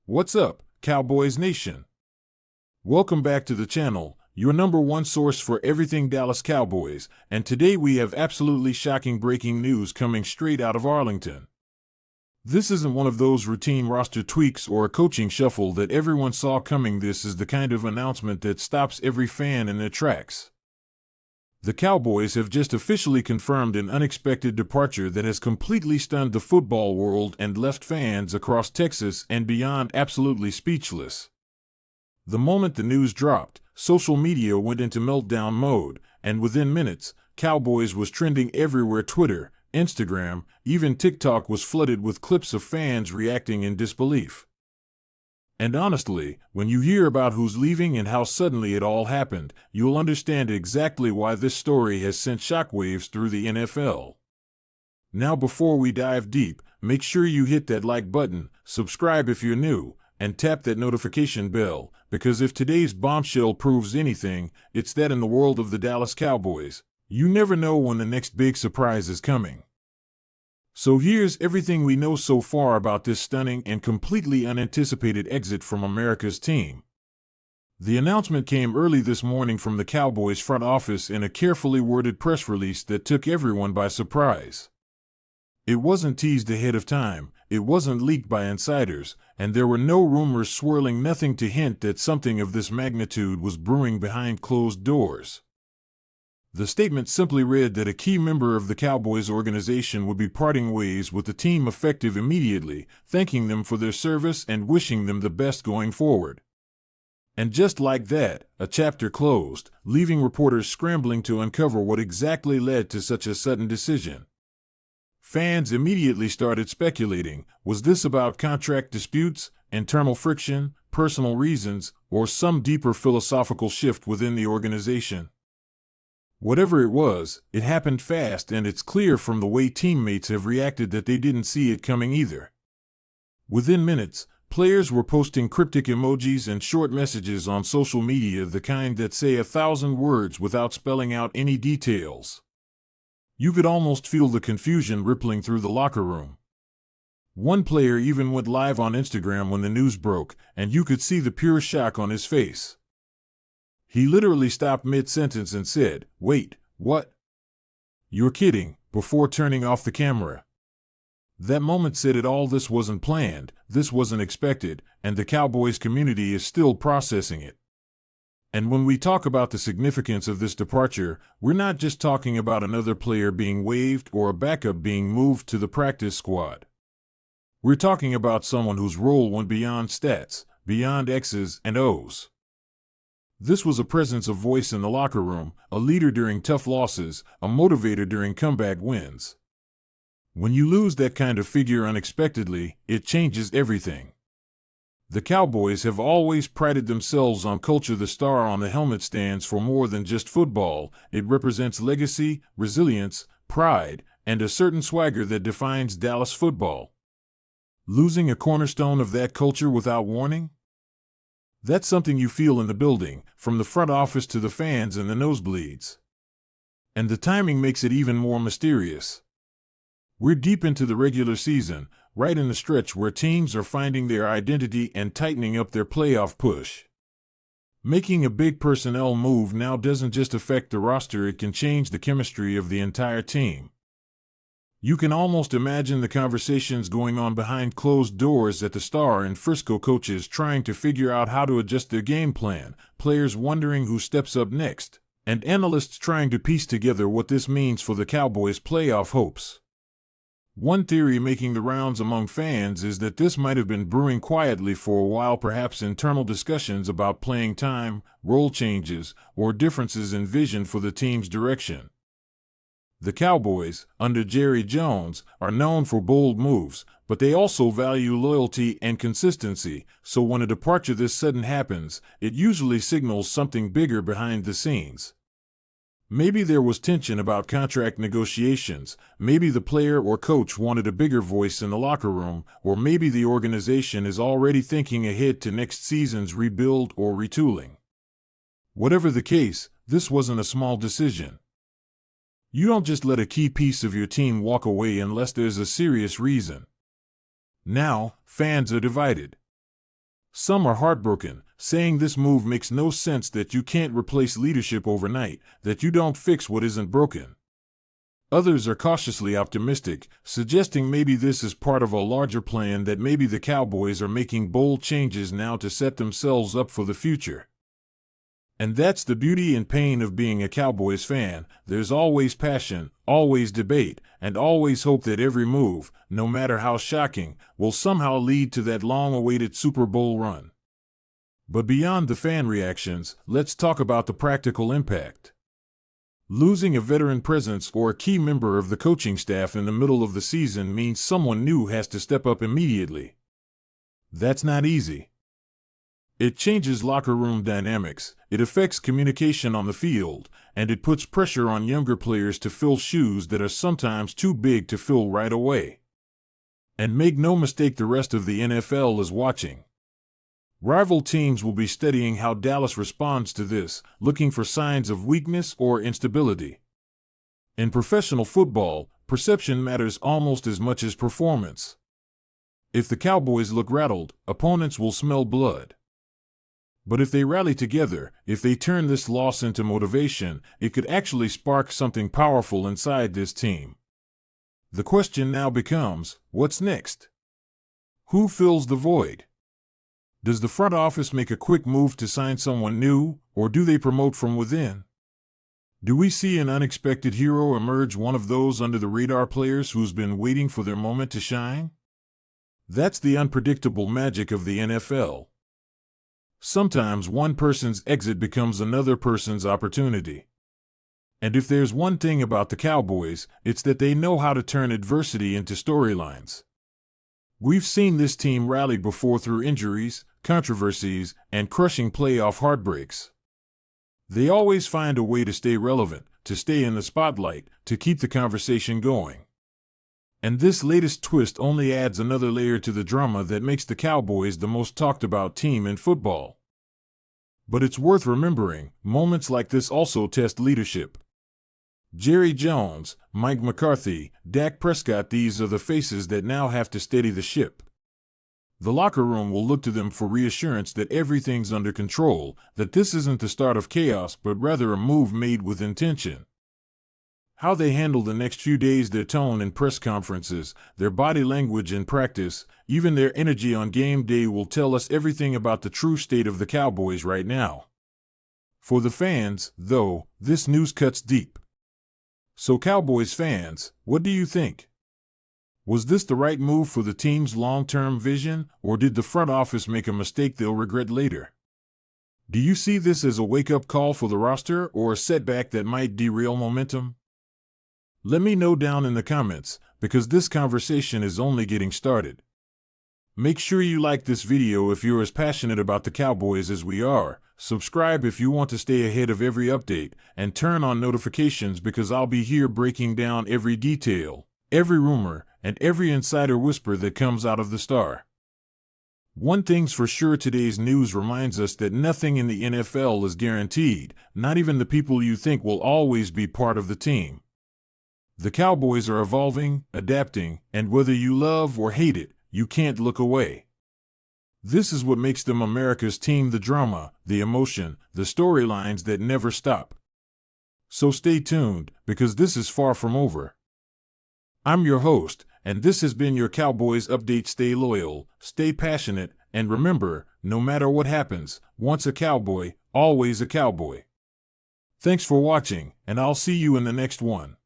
What's up, Cowboys Nation? Welcome back to the channel, your number one source for everything Dallas Cowboys, and today we have absolutely shocking breaking news coming straight out of Arlington. This isn't one of those routine roster tweaks or a coaching shuffle that everyone saw coming. This is the kind of announcement that stops every fan in their tracks. The Cowboys have just officially confirmed an unexpected departure that has completely stunned the football world and left fans across Texas and beyond absolutely speechless. The moment the news dropped, social media went into meltdown mode, and within minutes, Cowboys was trending everywhere. Twitter, Instagram, even TikTok was flooded with clips of fans reacting in disbelief. And honestly, when you hear about who's leaving and how suddenly it all happened, you'll understand exactly why this story has sent shockwaves through the NFL. Now, before we dive deep, make sure you hit that like button, subscribe if you're new, and tap that notification bell, because if today's bombshell proves anything, it's that in the world of the Dallas Cowboys, you never know when the next big surprise is coming. So here's everything we know so far about this stunning and completely unanticipated exit from America's team. The announcement came early this morning from the Cowboys front office in a carefully worded press release that took everyone by surprise. It wasn't teased ahead of time, it wasn't leaked by insiders, and there were no rumors swirling, nothing to hint that something of this magnitude was brewing behind closed doors. The statement simply read that a key member of the Cowboys organization would be parting ways with the team effective immediately, thanking them for their service and wishing them the best going forward. And just like that, a chapter closed, leaving reporters scrambling to uncover what exactly led to such a sudden decision. Fans immediately started speculating, was this about contract disputes, internal friction, personal reasons, or some deeper philosophical shift within the organization? Whatever it was, it happened fast, and it's clear from the way teammates have reacted that they didn't see it coming either. Within minutes, players were posting cryptic emojis and short messages on social media, the kind that say 1,000 words without spelling out any details. You could almost feel the confusion rippling through the locker room. One player even went live on Instagram when the news broke, and you could see the pure shock on his face. He literally stopped mid-sentence and said, "Wait, what? You're kidding," before turning off the camera. That moment said it all. This wasn't planned, this wasn't expected, and the Cowboys community is still processing it. And when we talk about the significance of this departure, we're not just talking about another player being waived or a backup being moved to the practice squad. We're talking about someone whose role went beyond stats, beyond X's and O's. This was a presence of voice in the locker room, a leader during tough losses, a motivator during comeback wins. When you lose that kind of figure unexpectedly, it changes everything. The Cowboys have always prided themselves on culture. The star on the helmet stands for more than just football. It represents legacy, resilience, pride, and a certain swagger that defines Dallas football. Losing a cornerstone of that culture without warning? That's something you feel in the building, from the front office to the fans and the nosebleeds. And the timing makes it even more mysterious. We're deep into the regular season, right in the stretch where teams are finding their identity and tightening up their playoff push. Making a big personnel move now doesn't just affect the roster, it can change the chemistry of the entire team. You can almost imagine the conversations going on behind closed doors at the Star and Frisco, coaches trying to figure out how to adjust their game plan, players wondering who steps up next, and analysts trying to piece together what this means for the Cowboys' playoff hopes. One theory making the rounds among fans is that this might have been brewing quietly for a while, perhaps internal discussions about playing time, role changes, or differences in vision for the team's direction. The Cowboys, under Jerry Jones, are known for bold moves, but they also value loyalty and consistency, so when a departure this sudden happens, it usually signals something bigger behind the scenes. Maybe there was tension about contract negotiations, maybe the player or coach wanted a bigger voice in the locker room, or maybe the organization is already thinking ahead to next season's rebuild or retooling. Whatever the case, this wasn't a small decision. You don't just let a key piece of your team walk away unless there's a serious reason. Now, fans are divided. Some are heartbroken, saying this move makes no sense, that you can't replace leadership overnight, that you don't fix what isn't broken. Others are cautiously optimistic, suggesting maybe this is part of a larger plan, that maybe the Cowboys are making bold changes now to set themselves up for the future. And that's the beauty and pain of being a Cowboys fan. There's always passion, always debate, and always hope that every move, no matter how shocking, will somehow lead to that long-awaited Super Bowl run. But beyond the fan reactions, let's talk about the practical impact. Losing a veteran presence or a key member of the coaching staff in the middle of the season means someone new has to step up immediately. That's not easy. It changes locker room dynamics, it affects communication on the field, and it puts pressure on younger players to fill shoes that are sometimes too big to fill right away. And make no mistake, the rest of the NFL is watching. Rival teams will be studying how Dallas responds to this, looking for signs of weakness or instability. In professional football, perception matters almost as much as performance. If the Cowboys look rattled, opponents will smell blood. But if they rally together, if they turn this loss into motivation, it could actually spark something powerful inside this team. The question now becomes, what's next? Who fills the void? Does the front office make a quick move to sign someone new, or do they promote from within? Do we see an unexpected hero emerge, one of those under-the-radar players who's been waiting for their moment to shine? That's the unpredictable magic of the NFL. Sometimes one person's exit becomes another person's opportunity. And if there's one thing about the Cowboys, it's that they know how to turn adversity into storylines. We've seen this team rally before through injuries, controversies, and crushing playoff heartbreaks. They always find a way to stay relevant, to stay in the spotlight, to keep the conversation going. And this latest twist only adds another layer to the drama that makes the Cowboys the most talked about team in football. But it's worth remembering, moments like this also test leadership. Jerry Jones, Mike McCarthy, Dak Prescott, these are the faces that now have to steady the ship. The locker room will look to them for reassurance that everything's under control, that this isn't the start of chaos but rather a move made with intention. How they handle the next few days, their tone in press conferences, their body language in practice, even their energy on game day will tell us everything about the true state of the Cowboys right now. For the fans, though, this news cuts deep. So Cowboys fans, what do you think? Was this the right move for the team's long-term vision, or did the front office make a mistake they'll regret later? Do you see this as a wake-up call for the roster or a setback that might derail momentum? Let me know down in the comments, because this conversation is only getting started. Make sure you like this video if you're as passionate about the Cowboys as we are, subscribe if you want to stay ahead of every update, and turn on notifications because I'll be here breaking down every detail, every rumor, and every insider whisper that comes out of the Star. One thing's for sure, today's news reminds us that nothing in the NFL is guaranteed, not even the people you think will always be part of the team. The Cowboys are evolving, adapting, and whether you love or hate it, you can't look away. This is what makes them America's team, the drama, the emotion, the storylines that never stop. So stay tuned, because this is far from over. I'm your host, and this has been your Cowboys Update. Stay loyal, stay passionate, and remember, no matter what happens, once a Cowboy, always a Cowboy. Thanks for watching, and I'll see you in the next one.